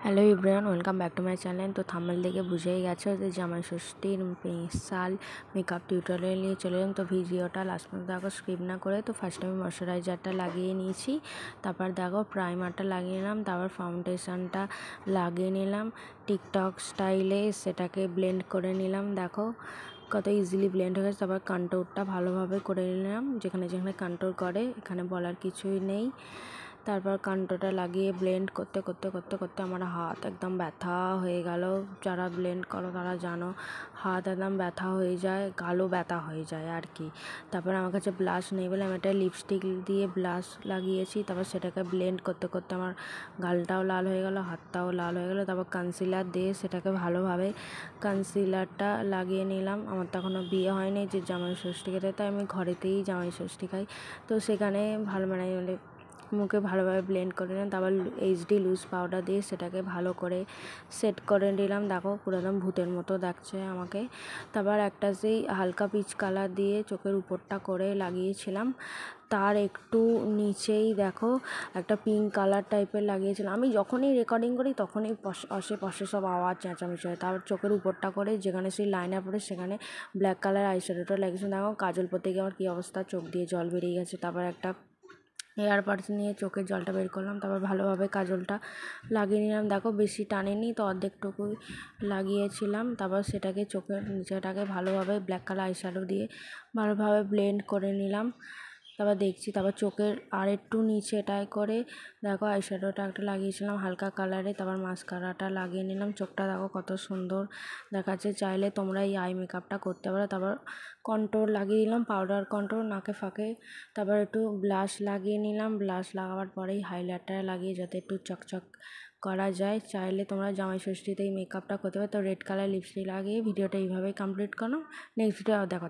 Hello everyone, welcome back to my channel. তো thumbnail দেখে বুঝেই গেছো যে জামাই ষষ্ঠীর স্পেশাল মেকআপ টিউটোরিয়াল নিয়ে চলে এলাম। তো ভিডিওটা লাস্ট পর্যন্ত দেখো, স্কিপ না করে। তো ফার্স্ট আমি ময়শ্চারাইজারটা লাগিয়ে নিয়েছি, তারপর দেখো প্রাইমারটা লাগিয়ে নিলাম, তারপর ফাউন্ডেশনটা লাগিয়ে নিলাম টিকটক স্টাইলে, সেটাকে ব্লেন্ড করে নিলাম। দেখো কত ইজিলি ব্লেন্ড হয়ে গেছে। তারপর কন্ট্রোরটা ভালোভাবে করে নিলাম, যেখানে যেখানে কন্ট্রোর করে, এখানে বলার কিছুই নেই। তারপর কন্ট্রোরটা লাগিয়ে ব্লেন্ড করতে করতে করতে করতে আমার হাত একদম ব্যথা হয়ে গেল। যারা ব্লেন্ড করো তারা জানো, হাত একদম ব্যথা হয়ে যায়, গালও ব্যথা হয়ে যায় আর কি। তারপর আমার কাছে ব্লাশ নেই বলে আমি একটা লিপস্টিক দিয়ে ব্লাশ লাগিয়েছি। তারপর সেটাকে ব্লেন্ড করতে করতে আমার গালটাও লাল হয়ে গেল, হাতটাও লাল হয়ে গেল। তারপর কনসিলার দিয়ে সেটাকে ভালোভাবে কনসিলারটা লাগিয়ে নিলাম। আমার তো এখনও বিয়ে হয়নি যে জামাই ষষ্ঠী খেতে, তাই আমি ঘরেতেই জামাই ষষ্ঠী খাই। তো সেখানে ভালো মানে মুখে ভালোভাবে ব্লেন্ড করে নিলাম। তারপর এইচডি লুজ পাউডার দিয়ে সেটাকে ভালো করে সেট করে নিলাম। দেখো পুরো একদম ভূতের মতো দেখছে আমাকে। তারপর একটা সেই হালকা পিচ কালার দিয়ে চোখের উপরটা করে লাগিয়েছিলাম। তার একটু নিচেই দেখো একটা পিঙ্ক কালার টাইপের লাগিয়েছিলাম। আমি যখনই রেকর্ডিং করি তখনই আশেপাশে সব আওয়াজ চেঁচামেচি হয়। তারপর চোখের উপরটা করে যেখানে সেই লাইনার পরে সেখানে ব্ল্যাক কালার আইশ্যাডোটা লাগিয়েছিলাম। দেখো কাজল পরতে গিয়ে আমার কী অবস্থা, চোখ দিয়ে জল বেরিয়ে গেছে। তারপর একটা এয়ার পার্স নিয়ে চোখের জলটা বের করলাম, তারপর ভালোভাবে কাজলটা লাগিয়ে নিলাম। দেখো বেশি টানেনি, তো অর্ধেকটুকুই লাগিয়েছিলাম। তারপর সেটাকে চোখের নিচেটাকে ভালোভাবে ব্ল্যাক কালার আইশ্যাডো দিয়ে ভালোভাবে ব্লেন্ড করে নিলাম। তারপর দেখছি, তারপর চোখের আর একটু নিচেটায় করে দেখো আইশ্যাডোটা একটা লাগিয়েছিলাম হালকা কালারে। তারপর মাস্কারাটা লাগিয়ে নিলাম। চোখটা দেখো কত সুন্দর দেখাচ্ছে। চাইলে তোমরা এই আই মেকআপটা করতে পারো। তারপর কন্ট্রোর লাগিয়ে দিলাম, পাউডার কন্ট্রোর নাকে ফাঁকে। তারপর একটু ব্লাশ লাগিয়ে নিলাম। ব্লাশ লাগাবার পরেই হাইলাইটার লাগিয়ে যাতে একটু চকচক করা যায়। চাইলে তোমরা জামাই ষষ্ঠীতে এই মেকআপটা করতে পারো। তো রেড কালার লিপস্টিক লাগিয়ে ভিডিওটা এইভাবেই কমপ্লিট করো। নেক্সট ভিডিও দেখো।